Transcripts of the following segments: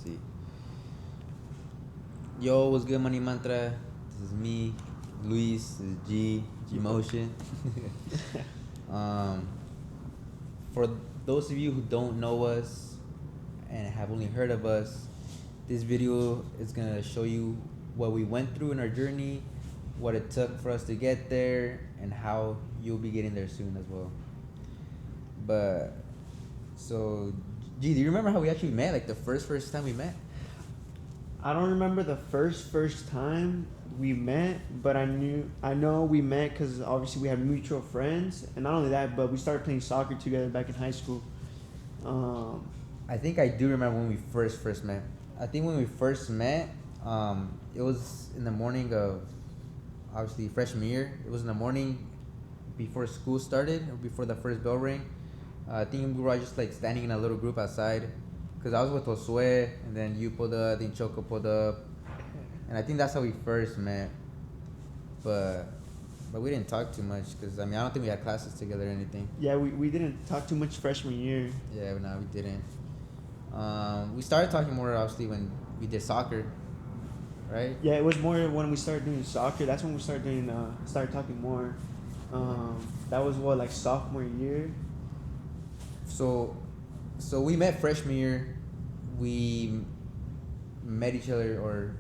see. Yo, what's good, Money Mantra? This is me, Luis. This is G Motion. um, for those of you who don't know us and have only heard of us, this video is gonna show you what we went through in our journey, what it took for us to get there, and how you'll be getting there soon as well. But so, G, do you remember how we actually met? Like the first time we met? I don't remember the first time we met, but I know we met because obviously we had mutual friends, and not only that, but we started playing soccer together back in high school. I think I do remember when we first met. I think when we first met, it was in the morning of obviously freshman year. It was in the morning before school started, or before the first bell rang. I think we were all just like standing in a little group outside, cause I was with Josue, and then you pulled up, then Choco pulled up, and I think that's how we first met. But we didn't talk too much, cause I mean I don't think we had classes together or anything. Yeah, we didn't talk too much freshman year. Yeah, no, we didn't. We started talking more obviously when we did soccer, right? Yeah, it was more when we started doing soccer. That's when we started talking more. That was what, like sophomore year. So we met freshman year. We met each other, or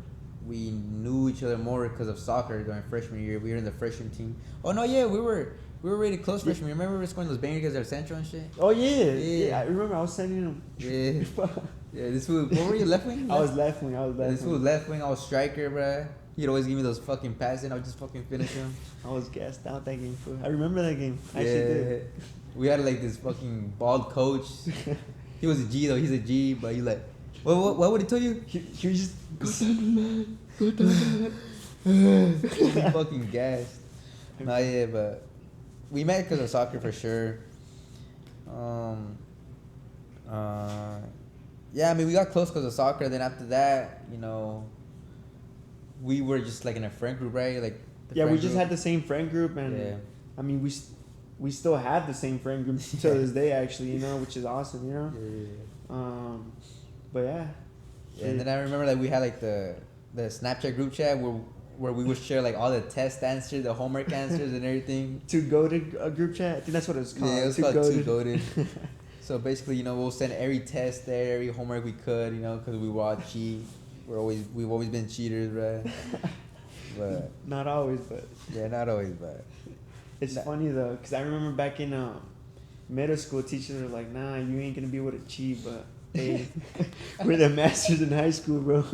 we knew each other more because of soccer during freshman year. We were in the freshman team. Oh no, yeah, we were really close freshman year. Remember we were scoring those bangers against El Centro and shit. Oh yeah. I remember I was sending him. Yeah, yeah. This was, what were you, left wing? I was left wing. This was left wing. I was striker, bruh. He'd always give me those fucking passes, and I would just fucking finish him. I was gassed out that game. I remember that game. I actually did. We had like this fucking bald coach. He was a G though. He's a G, but he like, what would he tell you? He was just Go down, man. Go down. He fucking gassed. Nah, yeah, but we met because of soccer for sure. Yeah, I mean we got close because of soccer. Then after that, you know, we were just like in a friend group, right? Like yeah, we just had the same friend group, and yeah. I mean we still have the same friend group to this day, actually, you know, which is awesome, you know. Yeah. But yeah. Yeah, and then I remember like we had like the Snapchat group chat where we would share like all the test answers, the homework answers, and everything. To go to a group chat, I think that's what it was called. Yeah, it was called Too Goated. So basically, you know, we'll send every test there, every homework we could, you know, because we were all cheat. We've always been cheaters, right? But not always, but yeah, not always, but it's funny though, because I remember back in middle school, teachers were like, "Nah, you ain't gonna be able to cheat," but hey, we're the masters in high school, bro.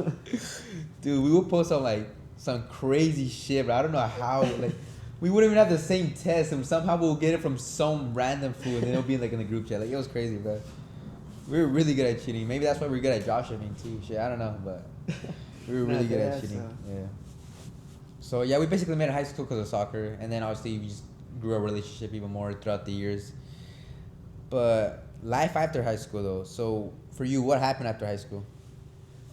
Dude, we would post on like some crazy shit, but I don't know how. Like, we wouldn't even have the same test, and somehow we'll get it from some random fool, and then it'll be like in the group chat. Like, it was crazy, bro. We were really good at cheating. Maybe that's why we're good at dropshipping too. Shit, I don't know, but we were really good at cheating. Yeah. So yeah, we basically met in high school because of soccer, and then obviously we just grew our relationship even more throughout the years. But life after high school, though. So for you, what happened after high school?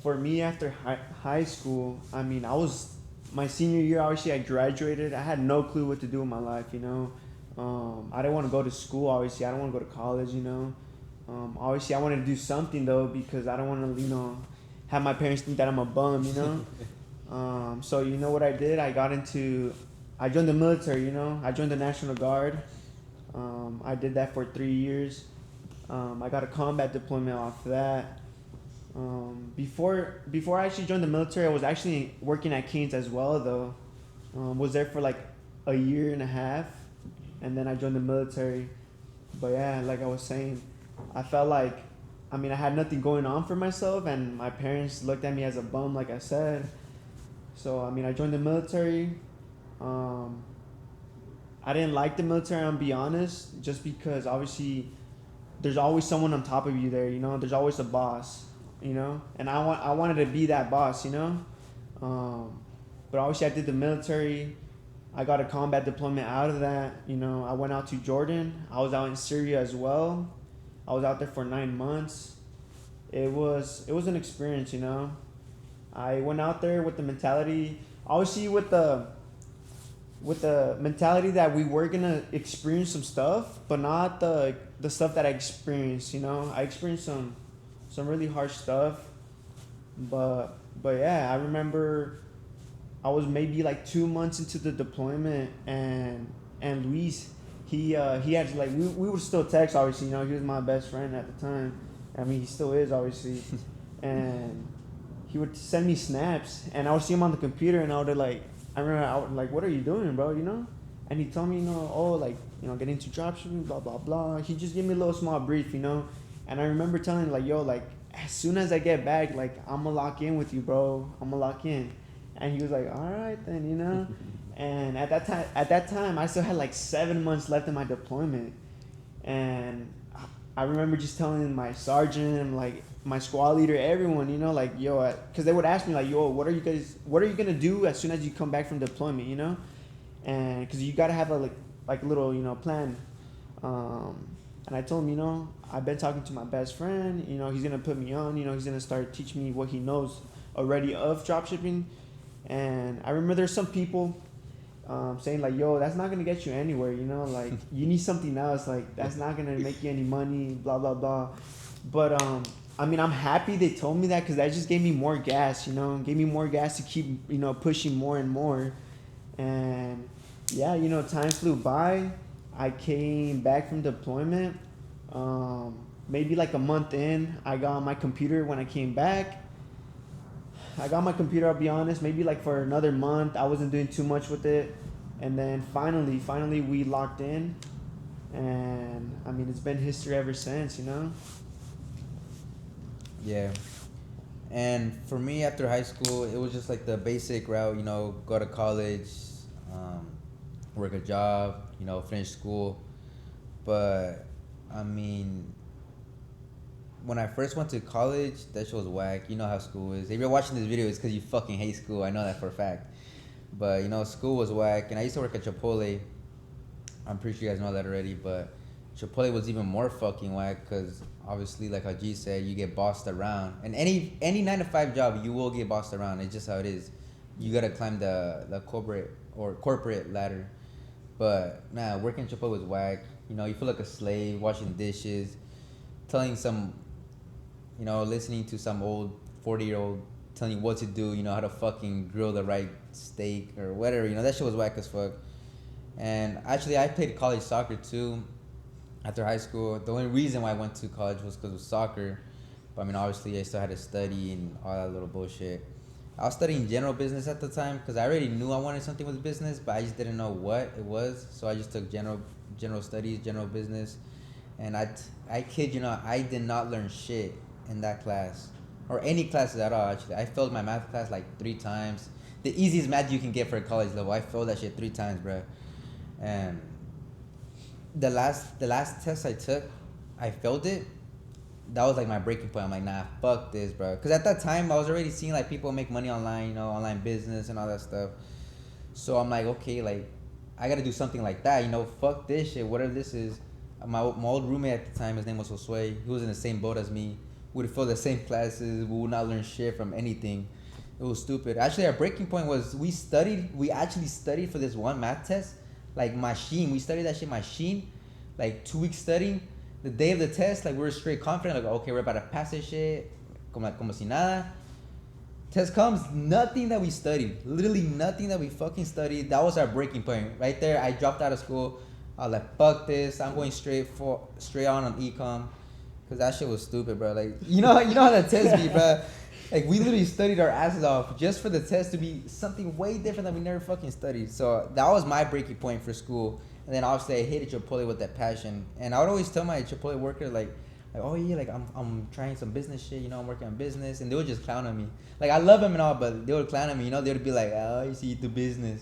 For me, after high school, I mean, my senior year, obviously, I graduated. I had no clue what to do with my life, you know. I didn't want to go to school, obviously. I don't want to go to college, you know. Obviously, I wanted to do something, though, because I don't want to, you know, have my parents think that I'm a bum, you know. So, you know what I did? I joined the military, you know. I joined the National Guard. I did that for 3 years. I got a combat deployment off that. Before I actually joined the military, I was actually working at Canes as well, though. Was there for like a year and a half, and then I joined the military. But yeah, like I was saying, I felt like, I mean, I had nothing going on for myself, and my parents looked at me as a bum, like I said. So I mean, I joined the military. I didn't like the military, I'll be honest, just because obviously there's always someone on top of you there, you know. There's always a boss, you know, and I wanted to be that boss, you know. But obviously I did the military. I got a combat deployment out of that, you know. I went out to Jordan. I was out in Syria as well. I was out there for 9 months. It was an experience, you know. I went out there with the mentality, obviously with the mentality that we were gonna experience some stuff, but not the stuff that I experienced, you know. I experienced some really harsh stuff. But yeah, I remember I was maybe like 2 months into the deployment, and Luis, he had like we would still text, obviously, you know, he was my best friend at the time. I mean, he still is, obviously, and he would send me snaps, and I would see him on the computer, and I would like, I remember I would like, what are you doing, bro? You know, and he told me, you know, oh, like, you know, get into dropshipping, blah blah blah. He just gave me a little small brief, you know, and I remember telling him like, yo, like, as soon as I get back, like, I'm gonna lock in with you, bro. I'm gonna lock in. And he was like, all right then, you know. And at that time, I still had like 7 months left in my deployment, and I remember just telling my sergeant, like my squad leader, everyone, you know, like, yo, because they would ask me like, yo, what are you gonna do as soon as you come back from deployment, you know, and because you gotta have a like a little, you know, plan. And I told him, you know, I've been talking to my best friend, you know, he's gonna put me on, you know, he's gonna start teaching me what he knows already of dropshipping. And I remember there's some people saying like, yo, that's not gonna get you anywhere, you know, like you need something else, like that's not gonna make you any money, blah blah blah. But I mean, I'm happy they told me that, because that just gave me more gas, you know, gave me more gas to keep, you know, pushing more and more. And yeah, you know, time flew by. I came back from deployment. Maybe like a month in, I got on my computer when I came back. I got my computer, I'll be honest, maybe like for another month. I wasn't doing too much with it. And then finally we locked in. And I mean, it's been history ever since, you know? Yeah. And for me, after high school, it was just like the basic route, you know, go to college, um, work a job, you know, finish school. But I mean, when I first went to college, that shit was whack. You know how school is. If you're watching this video, it's because you fucking hate school. I know that for a fact. But you know, school was whack. And I used to work at Chipotle. I'm pretty sure you guys know that already. But Chipotle was even more fucking whack because obviously, like how G said, you get bossed around. And any 9 to 5 job, you will get bossed around. It's just how it is. You gotta climb the corporate ladder. But nah, working Chipotle was whack. You know, you feel like a slave washing dishes, telling some, you know, listening to some old 40-year-old telling you what to do, you know, how to fucking grill the right steak or whatever, you know, that shit was whack as fuck. And actually, I played college soccer too after high school. The only reason why I went to college was because of soccer. But I mean, obviously, I still had to study and all that little bullshit. I was studying general business at the time because I already knew I wanted something with business, but I just didn't know what it was. So I just took general studies, general business, and I kid you not, I did not learn shit in that class or any classes at all. Actually, I failed my math class like 3 times. The easiest math you can get for a college level, I failed that shit 3 times, bro. And the last test I took, I failed it. That was like my breaking point. I'm like, nah, fuck this, bro. Because at that time, I was already seeing like people make money online, you know, online business and all that stuff. So I'm like, okay, like, I gotta do something like that, you know, fuck this shit, whatever this is. My old roommate at the time, his name was Josue. He was in the same boat as me. We would fill the same classes. We would not learn shit from anything. It was stupid. Actually, our breaking point was we actually studied for this one math test, like machine. We studied that shit machine, like 2 weeks studying. The day of the test, like we were straight confident, like okay, we're about to pass this shit, como si nada. Test comes, nothing that we studied, literally nothing that we fucking studied. That was our breaking point right there. I dropped out of school. I was like, fuck this. I'm going straight on econ, cause that shit was stupid, bro. Like you know how that test be, bro. Like we literally studied our asses off just for the test to be something way different that we never fucking studied. So that was my breaking point for school. And then obviously I hated Chipotle with that passion. And I would always tell my Chipotle worker like oh yeah, like I'm trying some business shit, you know, I'm working on business, and they would just clown on me. Like I love them and all, but they would clown on me, you know, they would be like, oh, you see, you do business,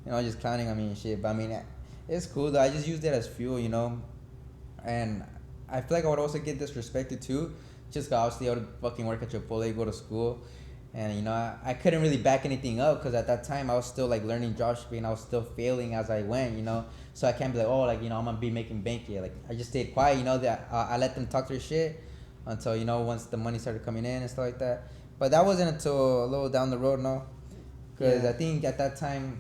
you know, just clowning on me and shit. But I mean, it's cool though. I just use it as fuel, you know, and I feel like I would also get disrespected too, just 'cause obviously I would fucking work at Chipotle, go to school, and you know I couldn't really back anything up because at that time I was still like learning dropshipping. I was still failing as I went, you know. So I can't be like, oh, like, you know, I'm gonna be making bank yet. Like I just stayed quiet, you know. That I let them talk their shit until, you know, once the money started coming in and stuff like that. But that wasn't until a little down the road, no. Because Yeah. I think at that time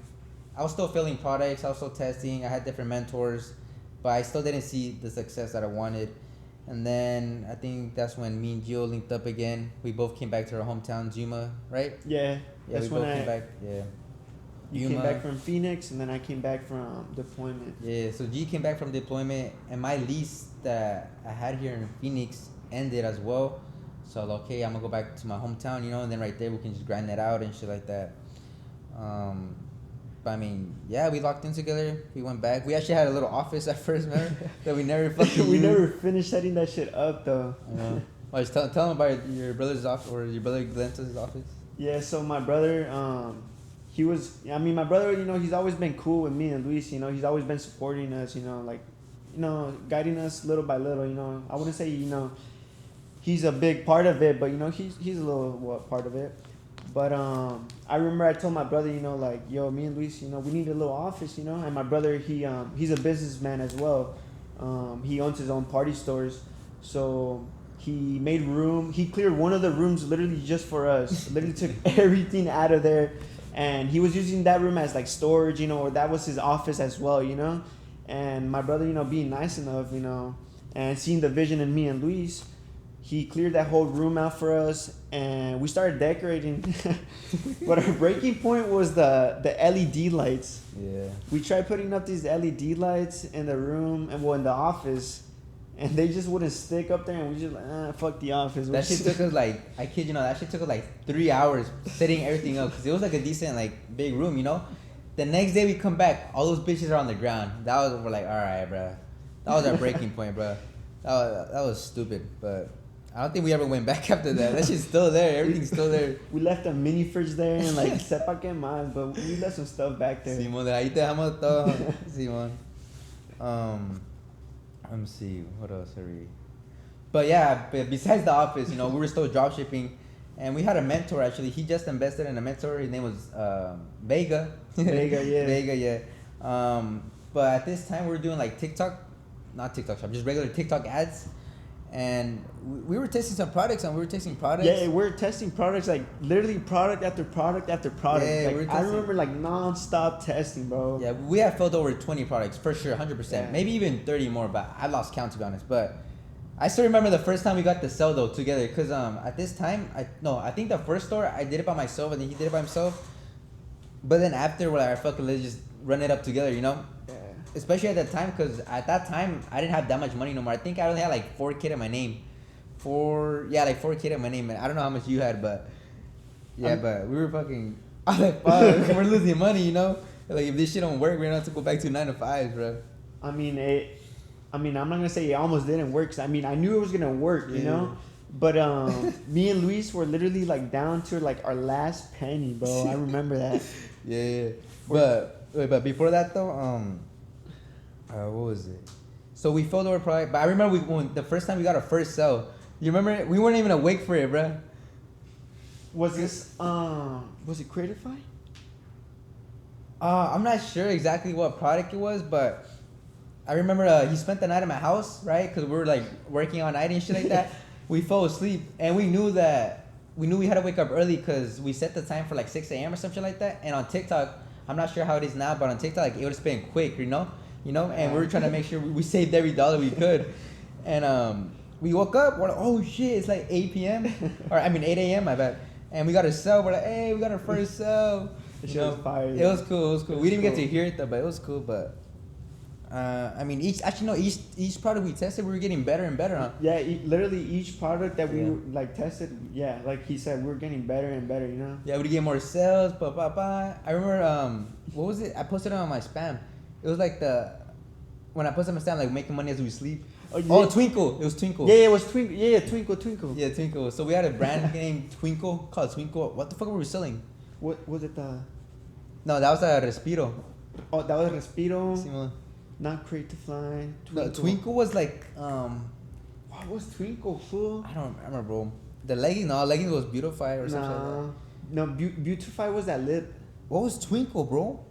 I was still filling products, I was still testing. I had different mentors, but I still didn't see the success that I wanted. And then I think that's when me and Gio linked up again. We both came back to our hometown, Juma, right? Yeah. Yeah, That's we when both came back. Yeah. You Yuma. came back from Phoenix, and then I came back from deployment. Yeah, so G came back from deployment, and my lease that I had here in Phoenix ended as well. So okay, I'm gonna go back to my hometown, you know, and then right there we can just grind that out and shit like that. But I mean, yeah, we locked in together. We went back. We actually had a little office at first, man, that we never fucking We used. never finished setting that shit up though. I know. Well, just tell them about your brother's office or your brother Glen's office. Yeah, so my brother, my brother, you know, he's always been cool with me and Luis, you know, he's always been supporting us, you know, like, you know, guiding us little by little, you know. I wouldn't say, you know, he's a big part of it, but, you know, he's a little part of it. But I remember I told my brother, you know, like, yo, me and Luis, you know, we need a little office, you know. And my brother, he's a businessman as well. He owns his own party stores. So he made room. He cleared one of the rooms literally just for us. Literally took everything out of there. And he was using that room as like storage, you know, or that was his office as well, you know. And my brother, you know, being nice enough, you know, and seeing the vision in me and Luis, he cleared that whole room out for us, and we started decorating. But our breaking point was the LED lights. Yeah. We tried putting up these LED lights in the room and in the office, and they just wouldn't stick up there. And we just like, fuck the office. That shit took us like, I kid you not, that shit took us like 3 hours setting everything up because it was like a decent like big room, you know. The next day we come back, all those bitches are on the ground. We're like, all right, bro. That was our breaking point, bro. That was stupid, but I don't think we ever went back after that. That shit's still there. Everything's still there. We left a mini fridge there and like sepa que más, but we left some stuff back there. Simón, de ahí te dejamos todo. Simón. Let me see, what else are we? But yeah, besides the office, you know, we were still drop shipping, and we had a mentor actually. He just invested in a mentor. His name was Vega. Vega, yeah. Vega, yeah. But at this time, we were doing like not TikTok shop, just regular TikTok ads. And we were testing some products, and we were testing products. Yeah, we're testing products, like literally product after product after product. Yeah, like, I remember like non-stop testing, bro. Yeah, we have filled over 20 products for sure, 100%. Yeah. Maybe even 30 more, but I lost count to be honest. But I still remember the first time we got the sell though together, because at this time I think the first store I did it by myself, and then he did it by himself. But then after we're like, fuck it, let's just run it up together, you know. Yeah. Especially at that time, because at that time I didn't have that much money no more. I think I only had like 4K in my name. 4K in my name, and I don't know how much you had, but yeah, but we were fucking. I was like, fuck, we're losing money, you know. Like if this shit don't work, we're gonna have to go back to 9 to 5, bro. I mean, I'm not gonna say it almost didn't work. 'Cause, I mean, I knew it was gonna work, you know. But me and Luis were literally like down to like our last penny, bro. I remember that. Yeah. But before that though, what was it? So we filled our product, but I remember when the first time we got our first sell. You remember? We weren't even awake for it, bro. Was this was it Creatify? I'm not sure exactly what product it was, but I remember he spent the night at my house, right? Because we were like working all night and shit like that. We fell asleep, and we knew we had to wake up early because we set the time for like 6 a.m. or something like that. And on TikTok, I'm not sure how it is now, but on TikTok, like, it would spend quick, you know. And we were trying to make sure we saved every dollar we could. And we woke up, we're like, oh shit, it's like 8 p.m. or 8 a.m. my bad. And we got a sell. We're like, hey, we got our first sell. It was fire. It was cool. We didn't get to hear it though, but it was cool. But I mean, each product we tested, we were getting better and better, huh? Yeah, literally each product that we like tested, yeah, like he said, we were getting better and better, you know. Yeah, we get more sales. I remember what was it? I posted it on my spam. It was like when I posted my spam, like making money as we sleep. Oh, Twinkle. It was Twinkle. Yeah, it was Twinkle. Yeah, Twinkle. Yeah, Twinkle. So we had a brand named Twinkle called Twinkle. What the fuck were we selling? What was it? No, that was a Respiro. Oh, that was Respiro. Simón. Not Create to Fly. No, Twinkle was like what was Twinkle, fool? I don't remember, bro. The leggings was Beautify or something like that. No, Beautify was that lip. What was Twinkle, bro?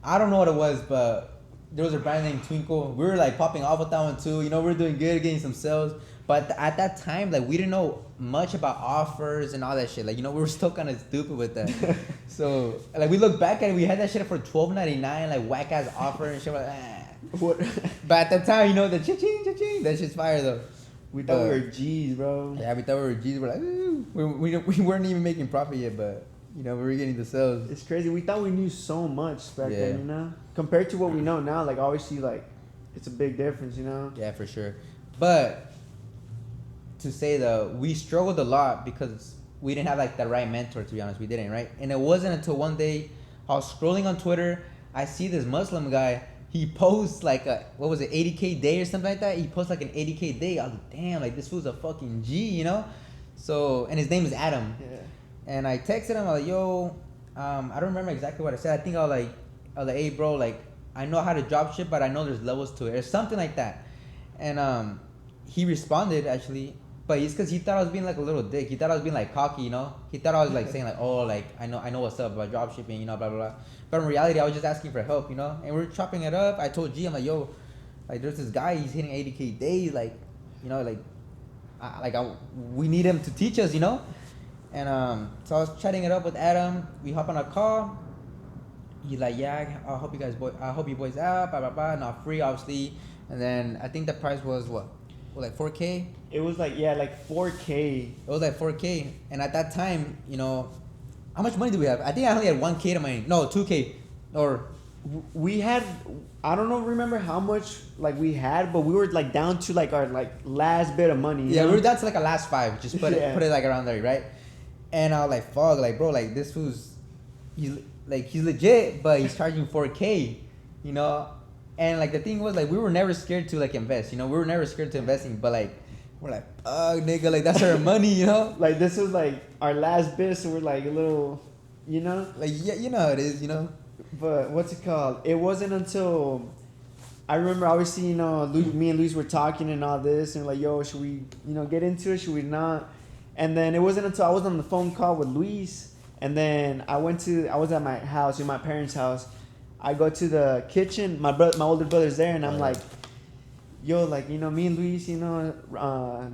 I don't know what it was, but there was a brand named Twinkle. We were like popping off with that one too. You know, we were doing good, getting some sales. But at that time, like, we didn't know much about offers and all that shit. Like, you know, we were still kind of stupid with that. So, like, we look back at it, we had that shit for $12.99, like, whack ass offer and shit. Like, What? But at the time, you know, the cha-ching, that shit's fire though. We thought we were G's, bro. Yeah, we thought we were G's. We're like, ooh. We weren't even making profit yet, but you know, we were getting the sales. It's crazy. We thought we knew so much back Yeah. then, you know, compared to what we know now. Like obviously, like it's a big difference, you know. Yeah, for sure. But to say though, we struggled a lot because we didn't have like the right mentor. To be honest, we didn't, right? And it wasn't until one day I was scrolling on Twitter. I see this Muslim guy. He posts like a, what was it, 80K day or something like that. He posts like an 80K day. I was like, damn, like this fool's a fucking G, you know. So, and his name is Adam. Yeah. And I texted him. I was like, yo, I don't remember exactly what I said. I think I was like, hey, bro, like I know how to drop ship, but I know there's levels to it or something like that. And he responded actually, but it's because he thought I was being like a little dick. He thought I was being like cocky, you know. He thought I was like saying like, oh, like I know what's up about drop shipping, you know, blah blah blah. But in reality, I was just asking for help, you know. And we were chopping it up. I told G, I'm like, yo, like there's this guy, he's hitting 80K days, like, you know, we need him to teach us, you know. And so I was chatting it up with Adam. We hop on a call. He's like, yeah, I hope you boys out, blah blah blah. Not free, obviously. And then I think the price was what? Well, like 4K. It was like like 4K. It was like 4K. And at that time, you know, how much money do we have? I think I only had 1K to my name. No, 2K. Or We had, I don't know, remember how much like we had, but we were like down to like our like last bit of money. You yeah, know? we were down to like a last 5. Just put Yeah. it like around there, right? And I was like, fuck, like bro, like this fool's he's legit, but he's charging 4K, you know. And like the thing was like we were never scared to like invest, you know. We were never scared to investing, but like we're like, fuck, nigga, like that's our money, you know. Like this was like our last bit, so we're like a little, you know. Like yeah, you know how it is, you know. But what's it called? It wasn't until I remember, obviously, you know, me and Luis were talking and all this, and like, yo, should we, you know, get into it? Should we not? And then it wasn't until I was on the phone call with Luis, and then I was at my house, in my parents' house. I go to the kitchen. My older brother's there, and I'm like, yo, like, you know, me and Luis, you know,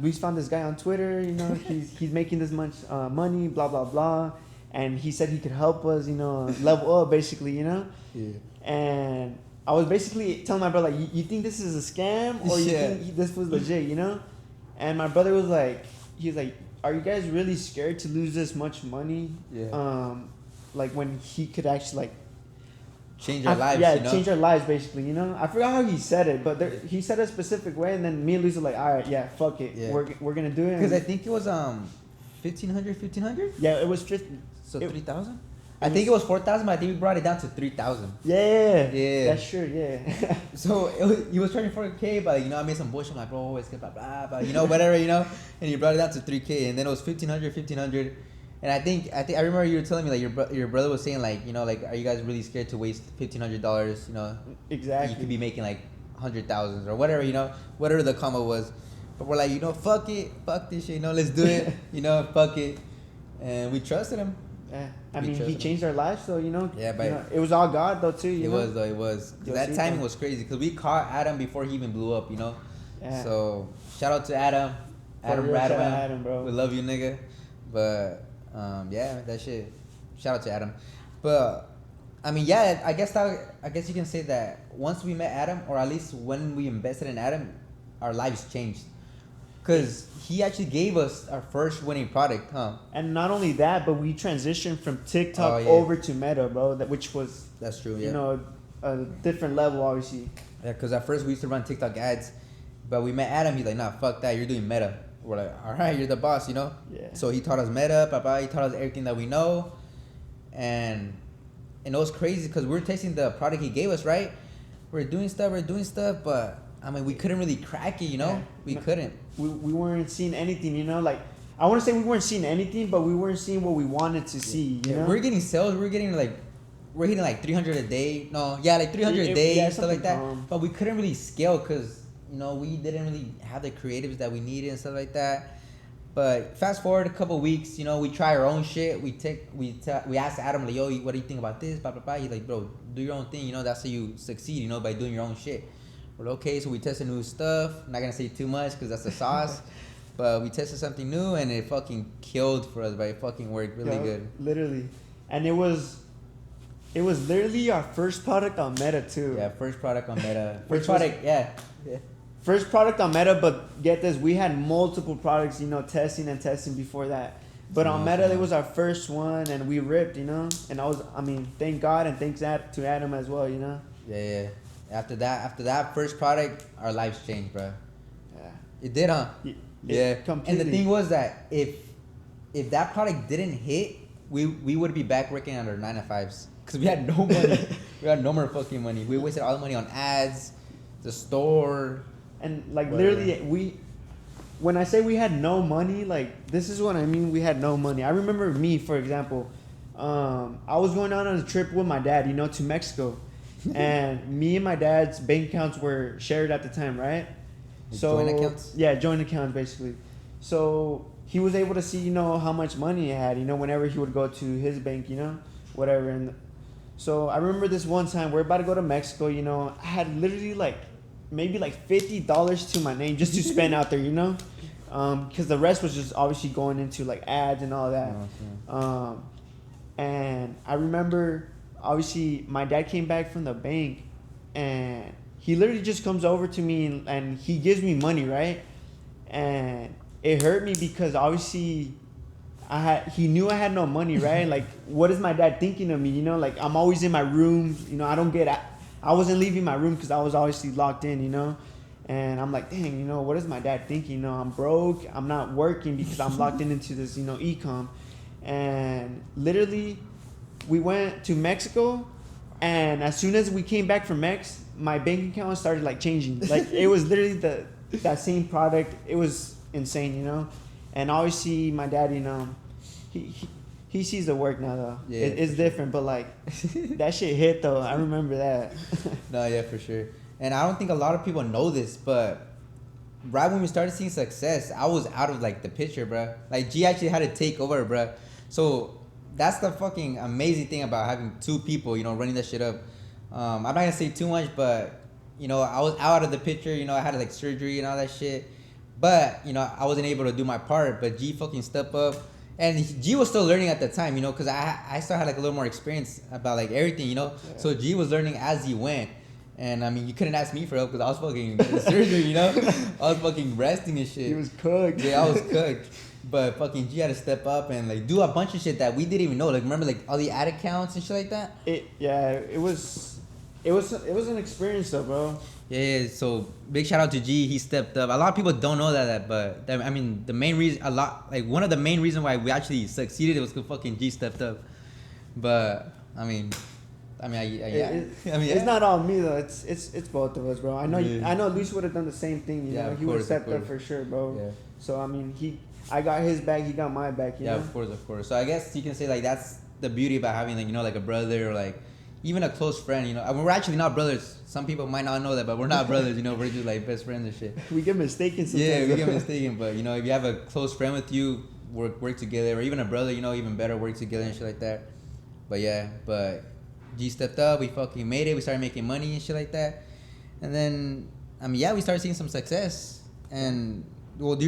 Luis found this guy on Twitter, you know, he's making this much money, blah blah blah, and he said he could help us, you know, level up, basically, you know. Yeah. And I was basically telling my brother, like, you think this is a scam, or you Yeah. think this was legit, you know? And my brother was like, he's like, are you guys really scared to lose this much money? Yeah. Like when he could actually like Change our lives, yeah, you know? change our lives, basically, you know. I forgot how he said it, but he said a specific way, and then me and Luis were like, all right, yeah, fuck it, Yeah. we're gonna do it. Because I think it was 1500. yeah, it was 50. So It- 3,000. I think it was 4,000, but I think we brought it down to 3,000. Yeah, Yeah. that's true, yeah. So he was charging 4K, but you know I made some bullshit. I'm like, bro, it's good, blah blah blah, you know, whatever, you know. And he brought it down to 3K, and then it was 1,500. And I think I remember you were telling me like your brother was saying like, you know, like, are you guys really scared to waste $1,500? You know, Exactly. you could be making like 100,000 or whatever, you know, whatever the combo was. But we're like, you know, fuck it, fuck this shit, you know, let's do it, you know, fuck it, and we trusted him. Yeah. I We mean, chose he him. changed our lives, so you know. Yeah, but you know, it was all God though too. You It know? was though, it was. 'Cause that Diosito. timing was crazy because we caught Adam before he even blew up, you know. Yeah. So shout out to Adam, Adam real, shout out Radman. Adam, bro. We love you, nigga. But yeah, that shit. Shout out to Adam. But I mean, yeah, I guess you can say that once we met Adam, or at least when we invested in Adam, our lives changed. Cause he actually gave us our first winning product, huh? And not only that, but we transitioned from TikTok Oh, yeah. over to Meta, bro. Which was, That's true. Yeah. you know, a different level, obviously. Yeah, because at first we used to run TikTok ads, but we met Adam. He's like, nah, fuck that. You're doing Meta. We're like, all right, you're the boss, you know? Yeah. So he taught us Meta, blah. He taught us everything that we know. And it was crazy because we were tasting the product he gave us, right? We're doing stuff, but I mean, we couldn't really crack it, you know? Yeah. We No. couldn't. We weren't seeing anything, you know? Like, I want to say we weren't seeing anything, but we weren't seeing what we wanted to see, you know? We're getting sales. We're hitting like 300 a day. No, yeah, like 300 a day, Yeah, stuff like that. something, But we couldn't really scale because, you know, we didn't really have the creatives that we needed and stuff like that. But fast forward a couple weeks, you know, we try our own shit. We asked Adam, like, yo, what do you think about this? Blah, blah, blah. He's like, bro, do your own thing. You know, that's how you succeed, you know, by doing your own shit. We're like, okay, so we tested new stuff. I'm not going to say too much because that's the sauce. But we tested something new and it fucking killed for us, but it fucking worked really Yeah, good. Literally. And it was literally our first product on Meta, too. Yeah, first product on Meta. Which First product, yeah. first product on Meta, but get this, we had multiple products, you know, testing and testing before that. But on Meta, it was our first one, and we ripped, you know. And I mean, thank God and thanks to Adam as well, you know. Yeah. After that first product, our lives changed, bro. Yeah. It did, huh? Yeah. Completely. And the thing was that if that product didn't hit, we would be back working on our 9 to 5s because we had no money. We had no more fucking money. We wasted all the money on ads, the store, and like whatever. literally when I say we had no money, like this is what I mean. We had no money. I remember me, for example, I was going on a trip with my dad, you know, to Mexico, and me and my dad's bank accounts were shared at the time, right? So joint accounts? Yeah, joint accounts basically. So he was able to see, you know, how much money he had, you know, whenever he would go to his bank, you know, whatever. And so I remember this one time we're about to go to Mexico, you know, I had literally like maybe like $50 to my name just to spend out there, you know, because the rest was just obviously going into like ads and all that. And I remember obviously my dad came back from the bank and he literally just comes over to me and he gives me money, right? And it hurt me because obviously he knew I had no money, right? Like, what is my dad thinking of me? You know, like I'm always in my room, you know, I wasn't leaving my room because I was obviously locked in, you know? And I'm like, dang, you know, what is my dad thinking? You know, I'm broke, I'm not working because I'm locked into this, you know, e-com. And literally, we went to Mexico, and as soon as we came back from Mex, my bank account started like changing. Like it was literally that same product. It was insane, you know? And obviously my dad, you know, he sees the work now though. Yeah, it's different, but like that shit hit though. I remember that. No, yeah, for sure. And I don't think a lot of people know this, but right when we started seeing success, I was out of like the picture, bro. Like G actually had to take over, bro. So that's the fucking amazing thing about having two people, you know, running that shit up. I'm not gonna say too much, but you know, I was out of the picture. You know, I had like surgery and all that shit. But you know, I wasn't able to do my part. But G fucking stepped up, and G was still learning at the time. You know, because I still had like a little more experience about like everything. You know, yeah. So G was learning as he went. And I mean, you couldn't ask me for help because I was fucking in surgery. You know, I was fucking resting and shit. He was cooked. Yeah, I was cooked. But fucking G had to step up and like do a bunch of shit that we didn't even know. Like remember like all the ad accounts and shit like that. It was an experience though, bro. Yeah. So big shout out to G. He stepped up. A lot of people don't know but I mean the main reason one of the main reasons why we actually succeeded was because fucking G stepped up. But I mean, it's not all me though. It's both of us, bro. I know I know Luis would have done the same thing. You know, he would have stepped up for sure, bro. Yeah. So I mean, I got his back, he got my back. You know? Of course. So I guess you can say like that's the beauty about having like, you know, like a brother or like even a close friend. You know, I mean, we're actually not brothers. Some people might not know that, but we're not brothers. You know, we're just like best friends and shit. We get mistaken sometimes. Yeah, we get mistaken. But you know, if you have a close friend with you, work together, or even a brother, you know, even better, work together and shit like that. But yeah, G stepped up. We fucking made it. We started making money and shit like that. And then I mean, we started seeing some success. And well,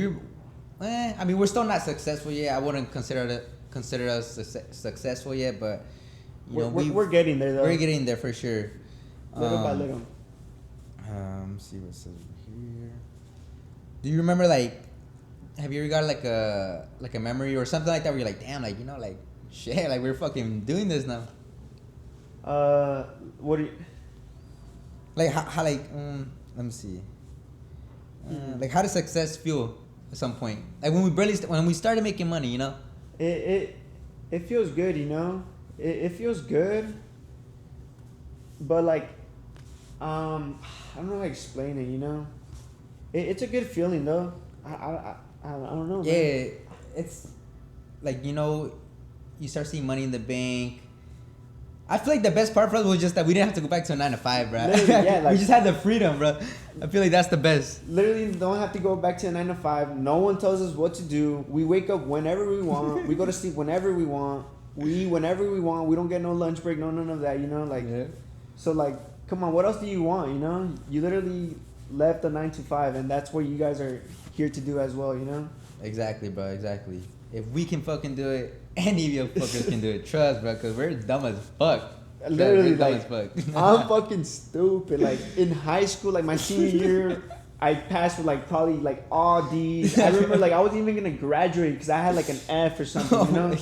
I mean, we're still not successful yet. I wouldn't consider us successful yet, but you know, we're getting there though. We're getting there for sure. Little by little. Let's see what it says here. Do you remember like? Have you ever got like a memory or something like that where you're like, damn, like you know, like shit, like we're fucking doing this now. What do you? Like how like let me see. Like how does success feel at some point? Like when we started making money, you know. It feels good, you know. It feels good. But like, I don't know how to explain it, you know. It's a good feeling though. I don't know. Yeah, man. It's like, you know, you start seeing money in the bank. I feel like the best part for us was just that we didn't have to go back to a 9 to 5, bro. Yeah, like, we just had the freedom, bro. I feel like that's the best. Literally, don't have to go back to a 9 to 5. No one tells us what to do. We wake up whenever we want. We go to sleep whenever we want. We eat whenever we want. We don't get no lunch break, none of that, you know? Like, yeah. So, like, come on, what else do you want, you know? You literally left the 9 to 5, and that's what you guys are here to do as well, you know? Exactly, bro, exactly. If we can fucking do it, any of you fuckers can do it. Trust, bro, because we're dumb as fuck. Literally, like, dumb as fuck. I'm fucking stupid. Like, in high school, like, my senior year, I passed with like probably like all D's. I remember like I wasn't even gonna graduate because I had like an F or something, you know.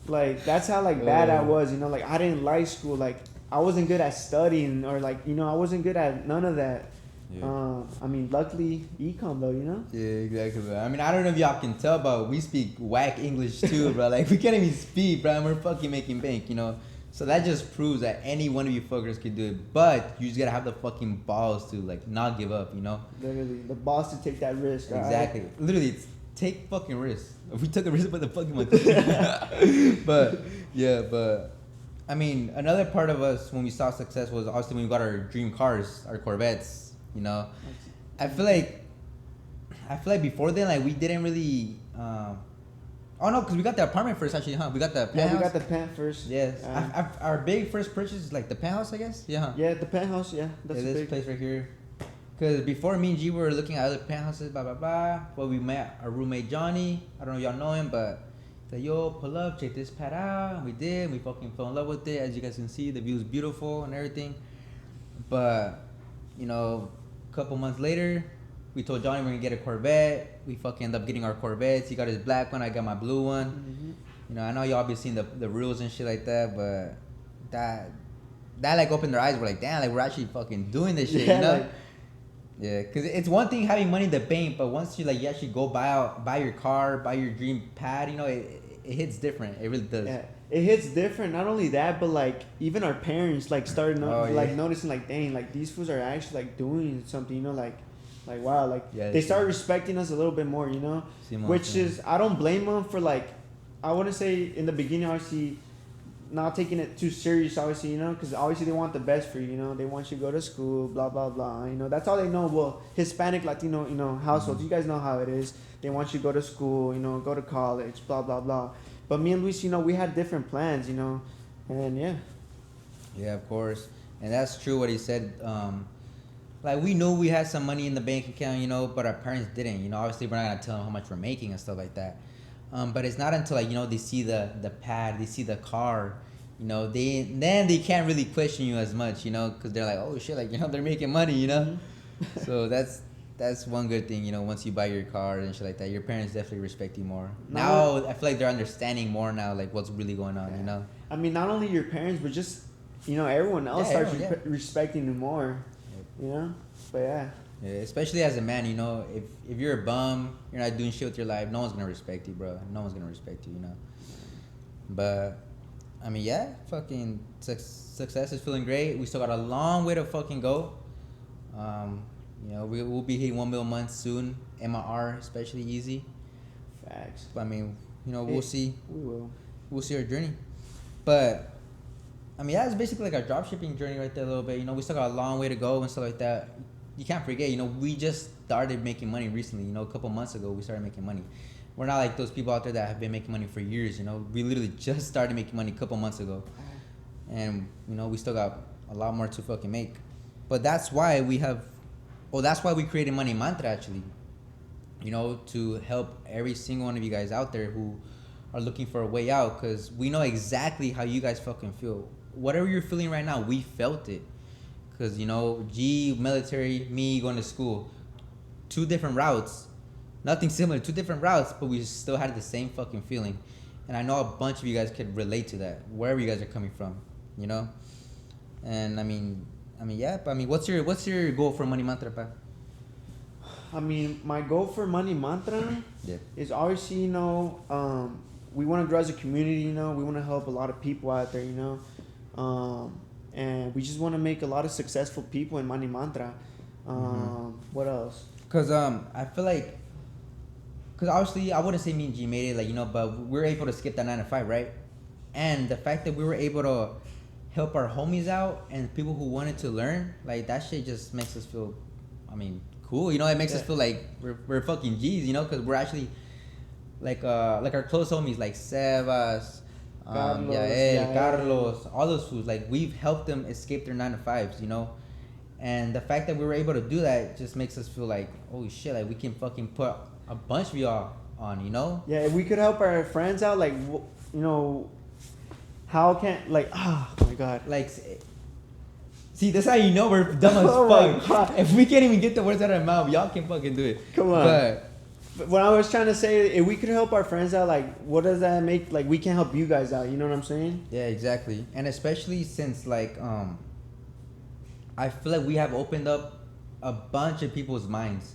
Like that's how like bad I was, you know. Like I didn't like school. Like I wasn't good at studying or like you know I wasn't good at none of that. Yeah. I mean, luckily econ though, you know. Yeah, exactly, bro. I mean, I don't know if y'all can tell, but we speak whack English too, bro. Like we can't even speak, bro. And we're fucking making bank, you know. So that just proves that any one of you fuckers can do it, but you just gotta have the fucking balls to like not give up, you know. Literally, the boss to take that risk. Exactly. Right? Literally, it's take fucking risks. We took a risk with the fucking money. But yeah, but I mean, another part of us when we saw success was obviously when we got our dream cars, our Corvettes. You know, I feel like before then, like we didn't really. Oh no, because we got the apartment first, actually, huh? We got the penthouse. Yeah, we got the pent first. Yes. Our big first purchase is like the penthouse, I guess. Yeah. Huh? Yeah, the penthouse. Yeah, that's this big place right here. Because before me and G were looking at other penthouses, blah blah blah. Well, we met our roommate Johnny. I don't know if y'all know him, but he's like, yo, pull up, check this pad out. And we did. We fucking fell in love with it. As you guys can see, the view is beautiful and everything. But you know, a couple months later, we told Johnny we're gonna get a Corvette. We fucking end up getting our Corvettes. He got his black one. I got my blue one. Mm-hmm. You know, I know y'all been seeing the rules and shit like that, but that like opened their eyes. We're like, damn, like we're actually fucking doing this shit. Yeah, you know. Like, yeah, cause it's one thing having money in the bank, but once you actually go buy your car, buy your dream pad, you know, it hits different. It really does. Yeah, it hits different. Not only that, but like even our parents like started noticing like, dang, like these fools are actually like doing something, you know, like wow, like they start respecting us a little bit more, you know, which is I don't blame them for like, I wouldn't say in the beginning obviously not taking it too serious, obviously, you know, because obviously they want the best for you, you know, they want you to go to school, blah blah blah, you know, that's all they know. Well, Hispanic, Latino, you know, households, you guys know how it is. They want you to go to school, you know, go to college, blah blah blah. But me and Luis, you know, we had different plans, you know, and yeah, of course, and that's true what he said. Like we knew we had some money in the bank account, you know, but our parents didn't, you know. Obviously, we're not gonna tell them how much we're making and stuff like that. But it's not until like, you know, they see the pad, they see the car, you know, then they can't really question you as much, you know, because they're like, oh shit, like, you know, they're making money, you know. Mm-hmm. So that's one good thing, you know. Once you buy your car and shit like that, your parents definitely respect you more. Now I feel like they're understanding more now, like what's really going on, you know. I mean, not only your parents, but just, you know, everyone else starts respecting you more, you know. But yeah, especially as a man, you know, if you're a bum, you're not doing shit with your life, no one's gonna respect you, bro. No one's gonna respect you, you know. But I mean, yeah, fucking success is feeling great. We still got a long way to fucking go. You know, we'll be hitting 1 million months soon. MR, especially easy. Facts. But I mean, you know, we'll see. We will. We'll see our journey. But I mean, yeah, it's basically like our dropshipping journey right there a little bit. You know, we still got a long way to go and stuff like that. You can't forget, you know, we just started making money recently. You know, a couple months ago, we started making money. We're not like those people out there that have been making money for years, you know. We literally just started making money a couple months ago. And, you know, we still got a lot more to fucking make. But that's why we created Money Mantra, actually. You know, to help every single one of you guys out there who are looking for a way out. Because we know exactly how you guys fucking feel. Whatever you're feeling right now, we felt it. Because, you know, G, military, me going to school. 2 different routes. Nothing similar, 2 different routes, but we still had the same fucking feeling. And I know a bunch of you guys could relate to that, wherever you guys are coming from, you know? And I mean, yeah, but I mean, what's your goal for Money Mantra, pa? I mean, my goal for Money Mantra is obviously, you know, we want to grow as a community, you know, we want to help a lot of people out there, you know, and we just want to make a lot of successful people in Money Mantra. What else? Because I feel like, because obviously I wouldn't say me and G made it, like, you know, but we're able to skip that 9 to 5, right? And the fact that we were able to help our homies out and people who wanted to learn, like, that shit just makes us feel, I mean, cool, you know. It makes us feel like we're fucking G's, you know, because we're actually like our close homies like Sebas, Carlos, all those fools, like, we've helped them escape their 9 to 5s, you know. And the fact that we were able to do that just makes us feel like, holy shit, like, we can fucking put a bunch of y'all on, you know. Yeah, if we could help our friends out, like, you know, how can, like, oh my god, like, See, that's how you know we're dumb as Oh my fuck. God. If we can't even get the words out of our mouth, y'all can fucking do it. Come on. But What I was trying to say, if we could help our friends out, like, what does that make? Like, we can help you guys out. You know what I'm saying? yeah, exactly. And especially since like I feel like we have opened up a bunch of people's minds,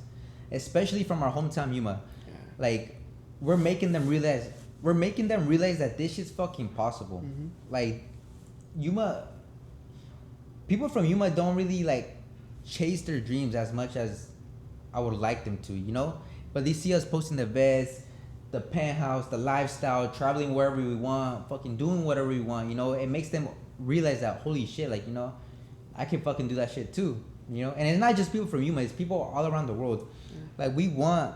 especially from our hometown Yuma. Yeah. Like we're making them realize that this shit's fucking possible. Mhm. Like Yuma, people from Yuma don't really like chase their dreams as much as I would like them to, you know? But they see us posting the vets, the penthouse, the lifestyle, traveling wherever we want, fucking doing whatever we want, you know? It makes them realize that, holy shit, like, you know, I can fucking do that shit too, you know? And it's not just people from Yuma, it's people all around the world. Like, we want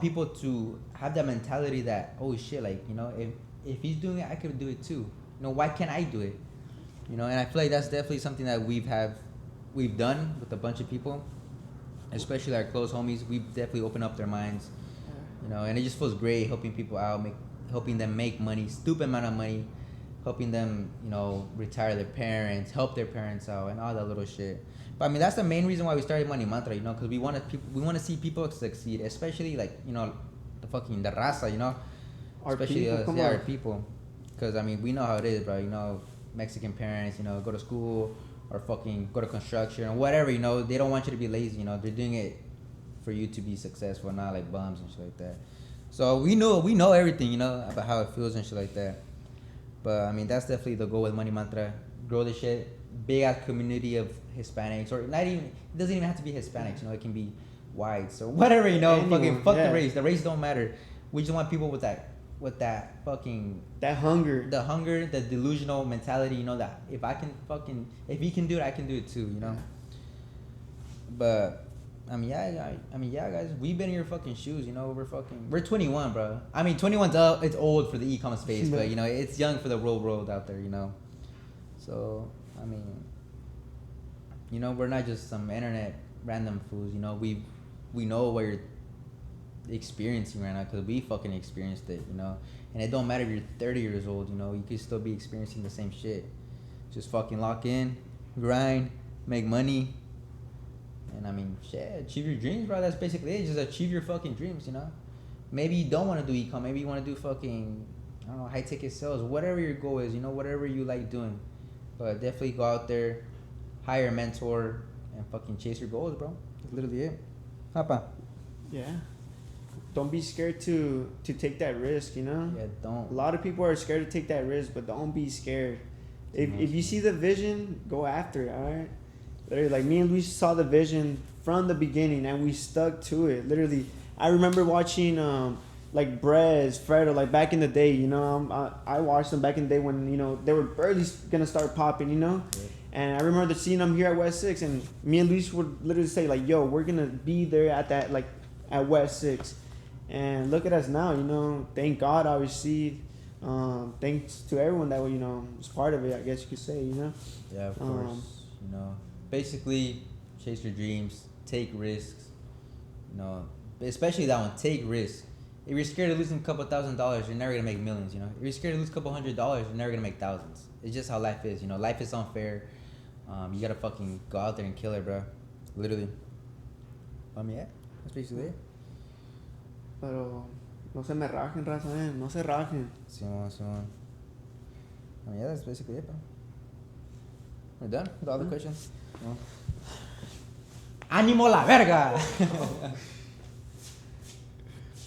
people to have that mentality that, oh shit, like, you know, if he's doing it, I could do it too. You know, why can't I do it? You know, and I feel like that's definitely something that we've done with a bunch of people, especially our close homies. We've definitely opened up their minds, you know, and it just feels great helping people out, helping them make money, stupid amount of money, helping them, you know, retire their parents, help their parents out, and all that little shit. But I mean, that's the main reason why we started Money Mantra, you know, because we want to see people succeed, especially like, you know, the raza, you know, Our especially people, us, come yeah, on. our people, because I mean, we know how it is, bro. You know, Mexican parents, you know, go to school or fucking go to construction or whatever, you know, they don't want you to be lazy, you know, they're doing it for you to be successful, not like bums and shit like that. So we know everything, you know, about how it feels and shit like that. But I mean, that's definitely the goal with Money Mantra. Grow the shit, big ass community of Hispanics, or not even, it doesn't even have to be Hispanics, you know, it can be whites or whatever, you know, Anyone, fucking fuck yeah. the race don't matter. We just want people with that fucking That hunger. the hunger, the delusional mentality, you know, that if he can do it, I can do it too, you know. Yeah. But I mean, yeah, guys, we've been in your fucking shoes, you know. We're 21, bro. I mean, 21's up, it's old for the e-commerce space, but you know, it's young for the real world out there, you know. So I mean, you know, we're not just some internet random fools, you know. We know what you're experiencing right now because we fucking experienced it, you know. And it don't matter if you're 30 years old, you know, you could still be experiencing the same shit. Just fucking lock in, grind, make money, and I mean, shit, achieve your dreams, bro. That's basically it. Just achieve your fucking dreams, you know. Maybe you don't want to do e-com, maybe you want to do fucking, I don't know, high ticket sales, whatever your goal is, you know, whatever you like doing. But definitely go out there, hire a mentor, and fucking chase your goals, bro. That's literally it. Papa. Yeah. Don't be scared to take that risk, you know? Yeah, don't. A lot of people are scared to take that risk, but don't be scared. If you see the vision, go after it, alright? Literally, like me and Luis saw the vision from the beginning and we stuck to it. Literally, I remember watching like Brez, Fredo, like back in the day, you know, I watched them back in the day when, you know, they were barely gonna start popping, you know? Yeah. And I remember seeing them here at West 6, and me and Luis would literally say, like, yo, we're gonna be there at that, like, at West 6. And look at us now, you know, thank God, obviously. Thanks to everyone that, you know, was part of it, I guess you could say, you know? Yeah, of course. You know, basically, chase your dreams, take risks. You know, especially that one, take risks. If you're scared of losing a couple $1,000s, you're never gonna make millions. You know, if you're scared to lose a couple $100s, you're never gonna make thousands. It's just how life is. You know, life is unfair. You gotta fucking go out there and kill it, bro. Literally. Yeah, that's basically it. Pero no se me rajen, raza, no se rajen. Simon. Yeah, that's basically it, bro. We're done with all the questions. No. ¡Ánimo la verga!